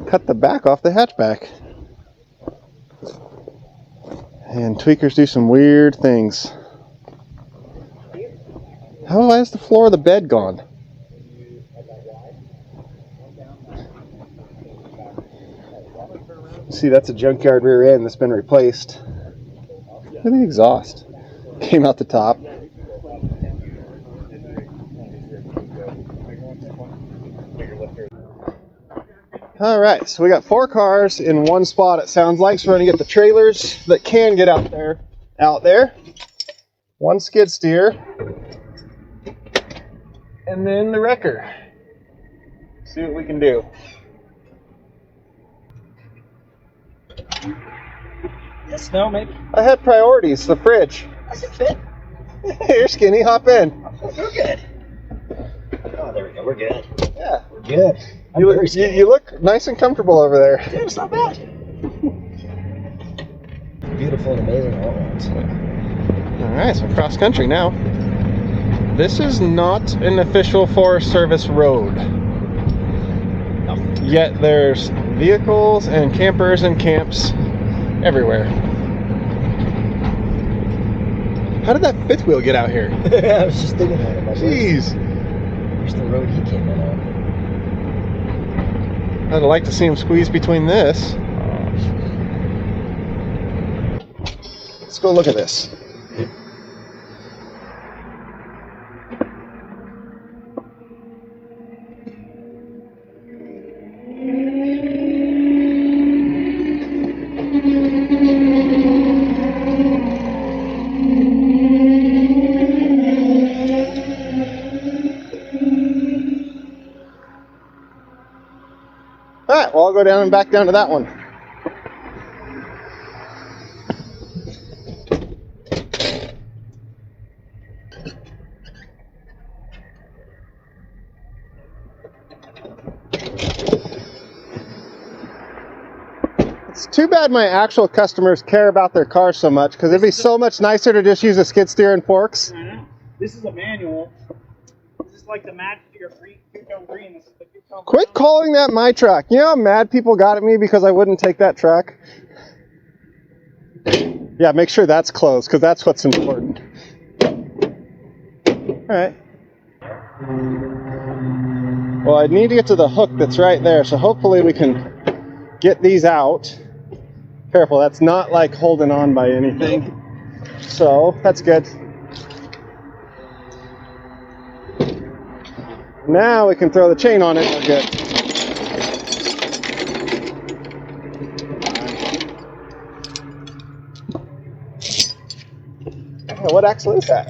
Cut the back off the hatchback. And tweakers do some weird things. How is the floor of the bed gone? See, that's a junkyard rear end that's been replaced. Look at the exhaust. Came out the top. Alright, so we got 4 cars in one spot, it sounds like. So we're going to get the trailers that can get out there. 1 skid steer. And then the wrecker. See what we can do. Snow, maybe? I had priorities, the fridge. I can fit. You're skinny, hop in. We're good. Oh, there we go, we're good. Yeah. We're good. You look nice and comfortable over there. Dude, it's not bad. Beautiful and amazing all at once. Alright, so cross country now. This is not an official Forest Service road. No. Yet there's vehicles and campers and camps everywhere. How did that fifth wheel get out here? I was just thinking that. Jeez. Where's the road he came in on? I'd like to see him squeeze between this. Let's go look at this. Alright, well, I'll go down and back down to that one. It's too bad my actual customers care about their cars so much, because it'd be so much nicer to just use a skid steer and forks. I know. This is a manual. This is like the match to your two-tone green. This is the two-tone Quit brown. calling that my truck. You know how mad people got at me because I wouldn't take that truck? Yeah, make sure that's closed, because that's what's important. Alright. Well, I need to get to the hook that's right there, so hopefully we can get these out. Careful, that's not like holding on by anything. So, that's good. Now we can throw the chain on it and we're good. Oh, what axle is that?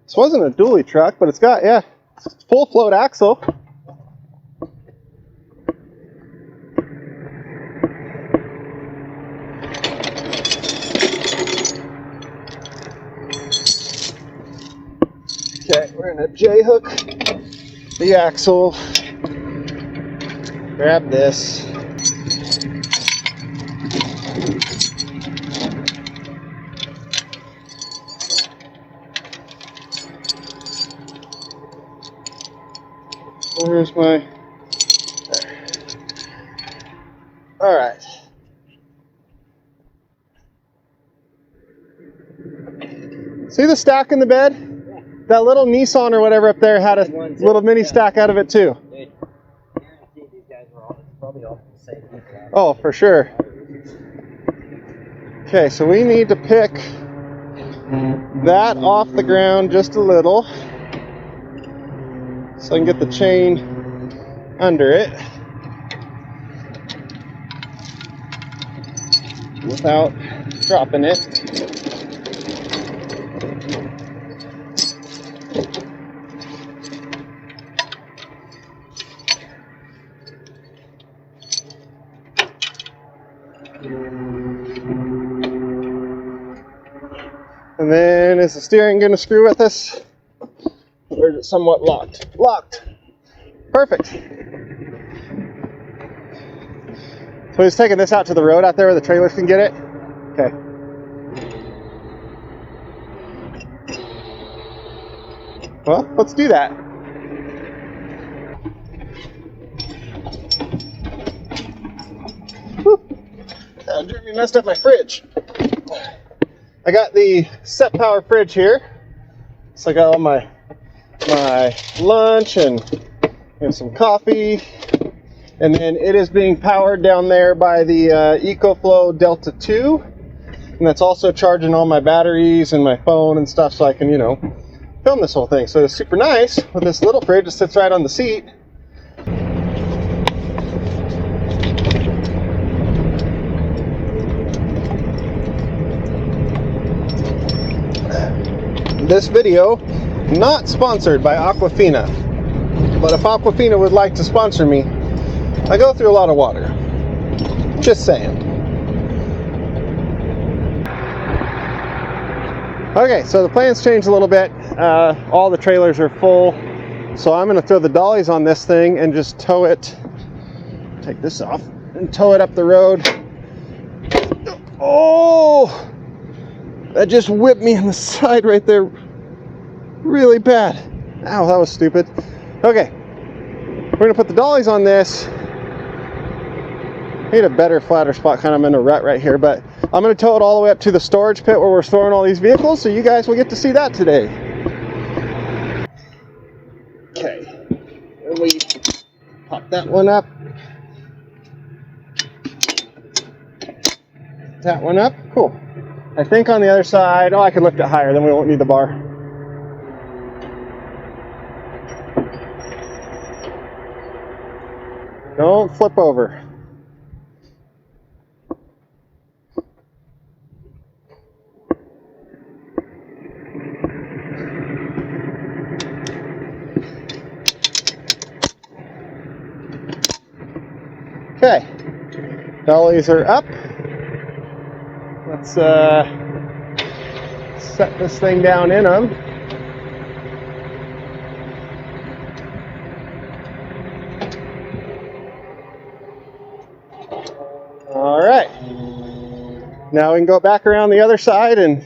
This wasn't a dually truck, but it's got, yeah, full float axle. Okay, we're gonna J-hook the axle, grab this. Where's my, there. All right. See the stack in the bed? That little Nissan or whatever up there had a little mini stack out of it too. Oh, for sure. Okay, so we need to pick that off the ground just a little so I can get the chain under it without dropping it. And then, is the steering going to screw with us? Or is it somewhat locked? Locked. Perfect. So he's taking this out to the road out there where the trailers can get it? Okay. Well, let's do that. Whew. Jeremy messed up my fridge. I got the Setpower fridge here. So I got all my lunch and some coffee. And then it is being powered down there by the EcoFlow Delta 2. And that's also charging all my batteries and my phone and stuff so I can, you know, film this whole thing. So it's super nice with this little fridge that sits right on the seat. This video, not sponsored by Aquafina. But if Aquafina would like to sponsor me, I go through a lot of water. Just saying. Okay, so the plan's changed a little bit. All the trailers are full. So I'm going to throw the dollies on this thing and just tow it. Take this off and tow it up the road. Oh! That just whipped me in the side right there. Really bad. Ow, that was stupid. Okay. We're going to put the dollies on this. I need a better, flatter spot, kind of in a rut right here, but I'm going to tow it all the way up to the storage pit where we're storing all these vehicles, so you guys will get to see that today. Okay, and we pop that one up. That one up, cool. I think on the other side, oh, I can lift it higher, then we won't need the bar. Don't flip over. Okay, dollies are up. Let's set this thing down in them. All right. Now we can go back around the other side and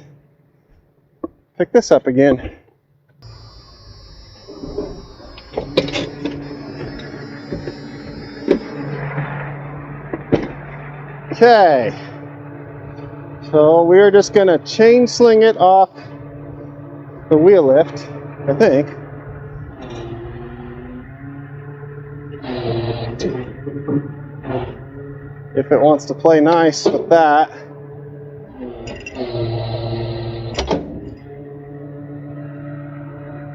pick this up again. Okay, so we're just going to chain sling it off the wheel lift, I think. If it wants to play nice with that.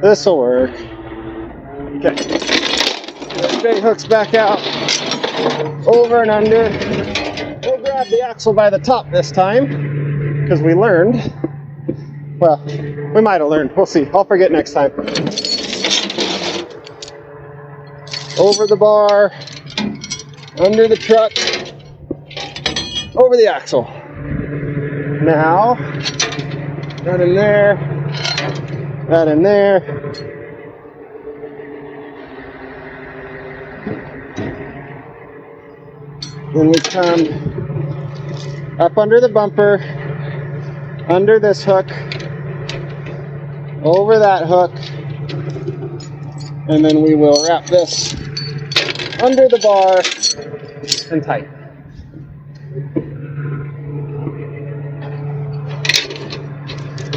This'll work. Okay, the bait hook's back out, over and under. We'll grab the axle by the top this time, because we learned. Well, we might have learned. We'll see. I'll forget next time. Over the bar, under the truck, over the axle. Now, that in there, that in there. Then we come up under the bumper, under this hook, over that hook, and then we will wrap this under the bar and tight.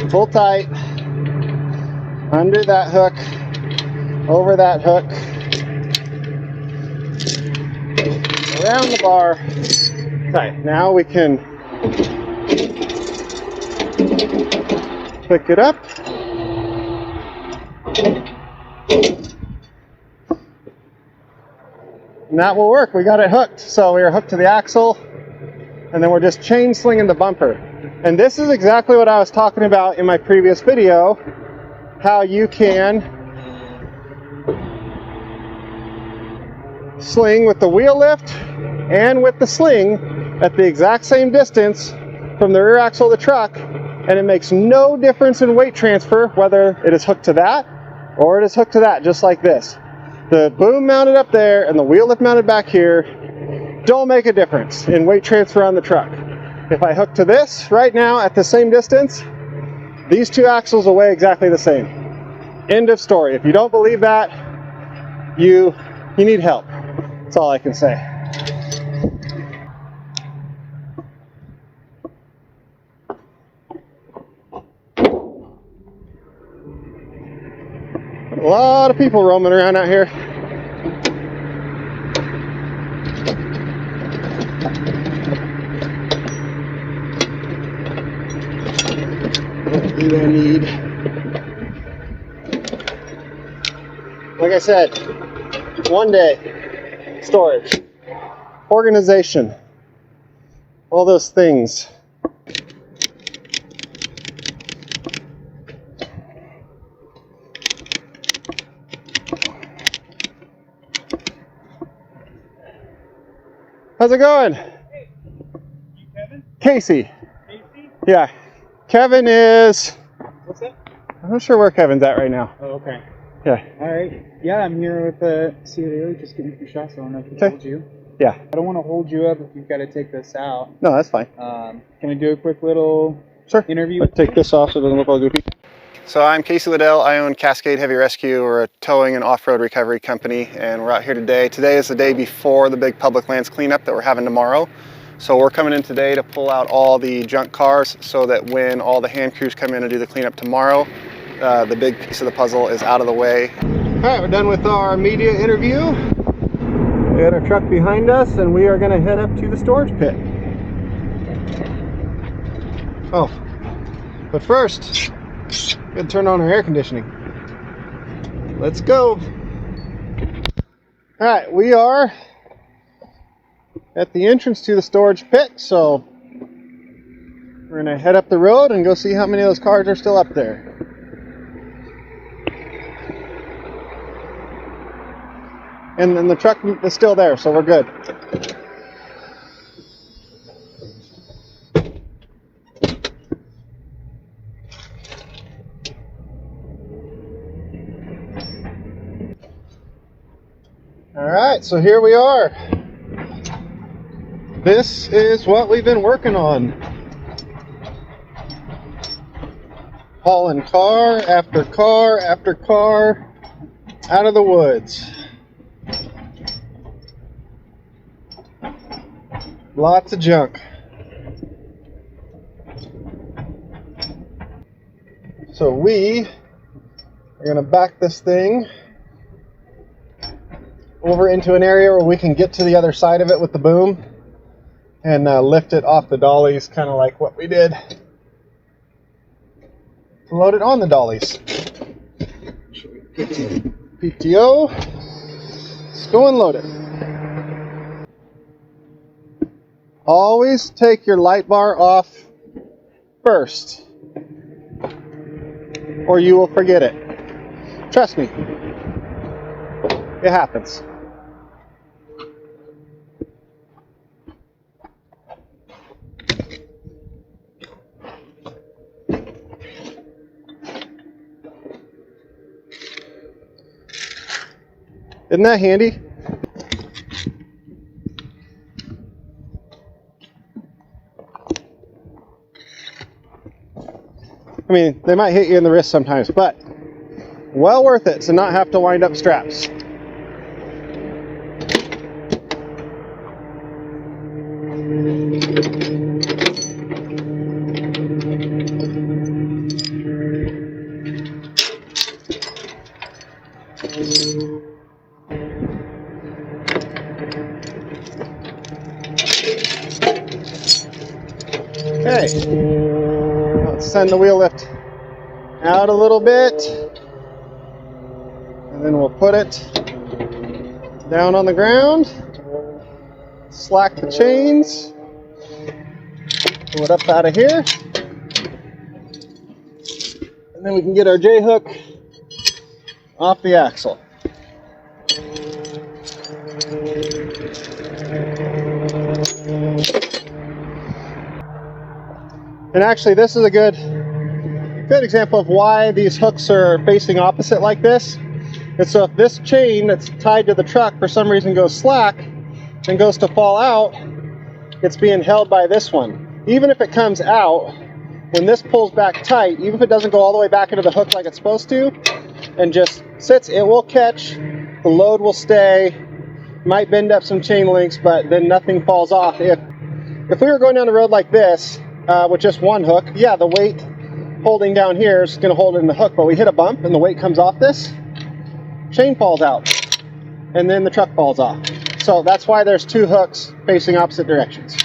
Pull tight, under that hook, over that hook, around the bar, tight. Now we can pick it up. And that will work. We got it hooked. So we are hooked to the axle, and then we're just chain slinging the bumper. And this is exactly what I was talking about in my previous video, how you can sling with the wheel lift and with the sling at the exact same distance from the rear axle of the truck, and it makes no difference in weight transfer whether it is hooked to that or it is hooked to that, just like this. The boom mounted up there and the wheel lift mounted back here don't make a difference in weight transfer on the truck. If I hook to this right now at the same distance, these two axles will weigh exactly the same. End of story. If you don't believe that, you need help. That's all I can say. A lot of people roaming around out here. What do I need? Like I said, one day, storage, organization, all those things. How's it going? Hey, you Kevin? Casey. Casey? Yeah. Kevin is... What's that? I'm not sure where Kevin's at right now. Oh, okay. Yeah. All right. Yeah, I'm here with CODO, just getting a few shots. I don't know if I told you. Yeah. I don't want to hold you up if you've got to take this out. No, that's fine. Can I do a quick little interview? Let's take this off so it doesn't look all goofy. So I'm Casey Liddell. I own Cascade Heavy Rescue. We're a towing and off-road recovery company, and we're out here today. Today is the day before the big public lands cleanup that we're having tomorrow. So we're coming in today to pull out all the junk cars so that when all the hand crews come in and do the cleanup tomorrow, the big piece of the puzzle is out of the way. All right, we're done with our media interview. We got our truck behind us, and we are going to head up to the storage pit. Oh, but first, we gotta turn on our air conditioning. Let's go. All right, we are at the entrance to the storage pit, so we're gonna head up the road and go see how many of those cars are still up there. And then the truck is still there, so we're good. All right, so here we are. This is what we've been working on. Hauling car after car after car out of the woods. Lots of junk. So we are going to back this thing over into an area where we can get to the other side of it with the boom and lift it off the dollies, kind of like what we did to load it on the dollies. PTO, let's go and load it. Always take your light bar off first, or you will forget it. Trust me, it happens. Isn't that handy? I mean, they might hit you in the wrist sometimes, but well worth it to not have to wind up straps. Okay, let's send the wheel lift out a little bit, and then we'll put it down on the ground, slack the chains, pull it up out of here, and then we can get our J-hook off the axle. And actually, this is a good example of why these hooks are facing opposite like this. And so if this chain that's tied to the truck for some reason goes slack, and goes to fall out, it's being held by this one. Even if it comes out, when this pulls back tight, even if it doesn't go all the way back into the hook like it's supposed to, and just sits, it will catch, the load will stay, might bend up some chain links, but then nothing falls off. If we were going down the road like this, with just one hook, yeah, the weight holding down here is going to hold it in the hook, but we hit a bump and the weight comes off this, chain falls out, and then the truck falls off. So that's why there's two hooks facing opposite directions.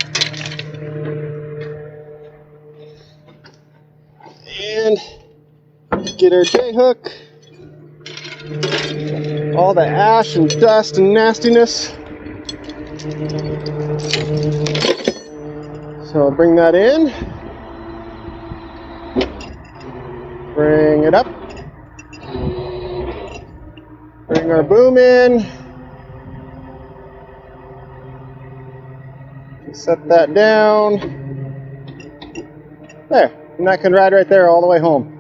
And get our J-hook. All the ash and dust and nastiness. So I'll bring that in. Bring it up. Bring our boom in. Set that down. There. And that can ride right there all the way home.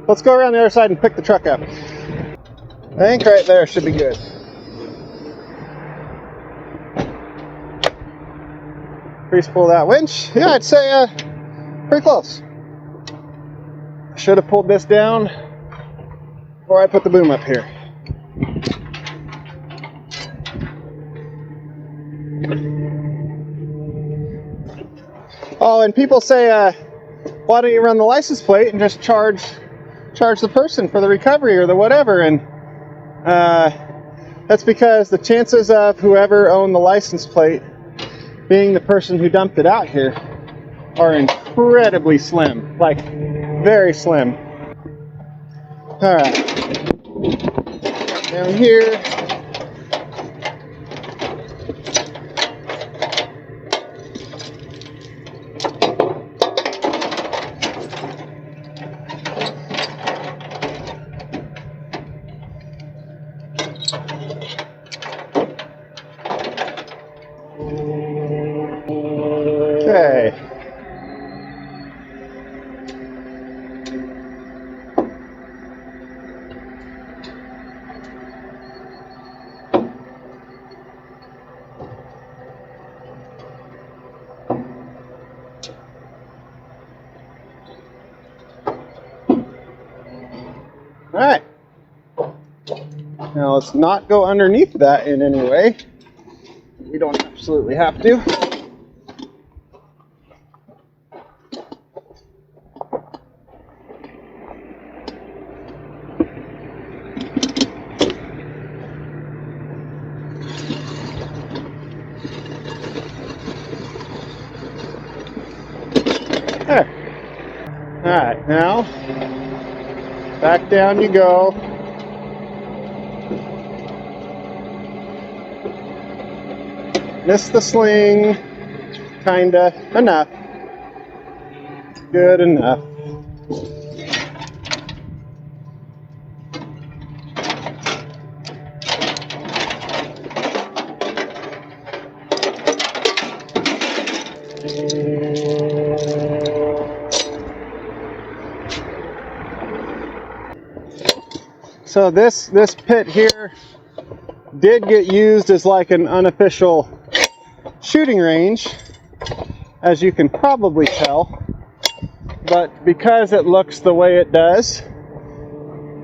Let's go around the other side and pick the truck up. I think right there should be good. Grease pull that winch. Yeah, I'd say pretty close. Should have pulled this down before I put the boom up here. Oh, and people say, why don't you run the license plate and just charge the person for the recovery or the whatever? And that's because the chances of whoever owned the license plate being the person who dumped it out here are incredibly slim, like very slim. All right, down here. Okay. All right. Now let's not go underneath that in any way. We don't absolutely have to. There. Alright, now back down you go. Missed the sling, kinda, enough. Good enough. So this pit here did get used as like an unofficial shooting range, as you can probably tell, but because it looks the way it does,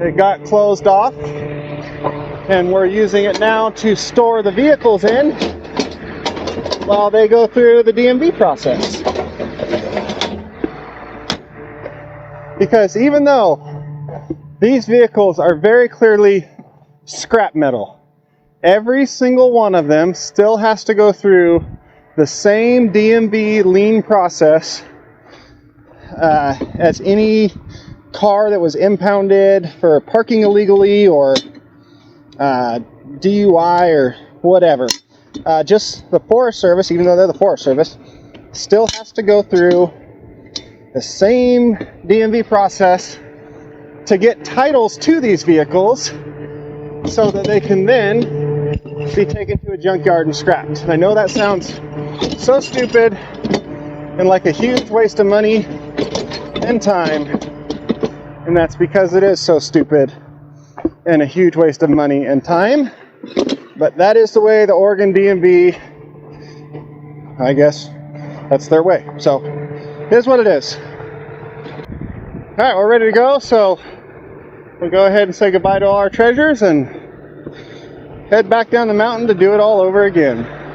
it got closed off, and we're using it now to store the vehicles in while they go through the DMV process. Because even though these vehicles are very clearly scrap metal, every single one of them still has to go through the same DMV lien process as any car that was impounded for parking illegally or DUI or whatever. Just the Forest Service, even though they're the Forest Service, still has to go through the same DMV process to get titles to these vehicles so that they can then be taken to a junkyard and scrapped. And I know that sounds so stupid and like a huge waste of money and time, and that's because it is so stupid and a huge waste of money and time. But that is the way the Oregon DMV, I guess that's their way. So here's what it is. All right, we're ready to go. So we'll go ahead and say goodbye to all our treasures and head back down the mountain to do it all over again.